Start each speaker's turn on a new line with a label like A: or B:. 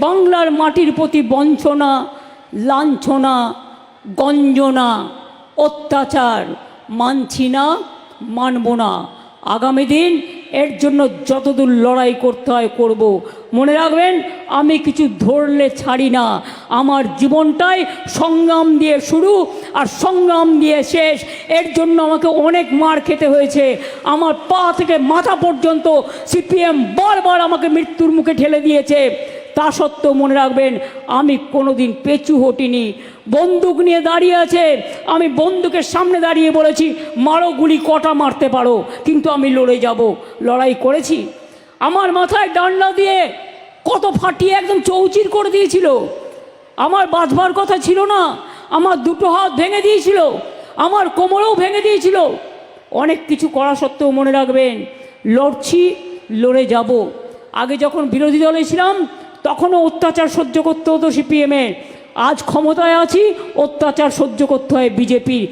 A: বাংলার মাটির প্রতি বঞ্চনা, লাঞ্ছনা, গঞ্জনা, অত্যাচার মানছি না, মানব না। আগামী দিন এর জন্য যতদূর লড়াই করতে হয় করব। মনে রাখবেন, আমি কিছু ধরলে ছাড়ি না। আমার জীবনটাই সংগ্রাম দিয়ে শুরু আর সংগ্রাম দিয়ে শেষ। এর জন্য আমাকে অনেক মার খেতে হয়েছে। আমার পা থেকে মাথা পর্যন্ত সিপিএম বারবার আমাকে মৃত্যুর মুখে ঠেলে দিয়েছে। তা সত্ত্বেও মনে রাখবেন, আমি কোনোদিন পেছু হটিনি। বন্দুক নিয়ে দাঁড়িয়ে আছে, আমি বন্দুকের সামনে দাঁড়িয়ে বলেছি, মারো গুলি, কটা মারতে পারো, কিন্তু আমি লড়ে যাব। লড়াই করেছি। আমার মাথায় ডান্ডা দিয়ে কত ফাটিয়ে একদম চৌচির করে দিয়েছিল। আমার বাঁচবার কথা ছিল না, আমার দুটো হাত ভেঙে দিয়েছিল, আমার কোমরেও ভেঙে দিয়েছিল। অনেক কিছু করা সত্ত্বেও মনে রাখবেন, লড়ছি, লড়ে যাব। আগে যখন বিরোধী দলে ছিলাম তখনও অত্যাচার সহ্য করতে হতো সিপিএমের। আজ ক্ষমতায় আছি, অত্যাচার সহ্য করতে হয় বিজেপির।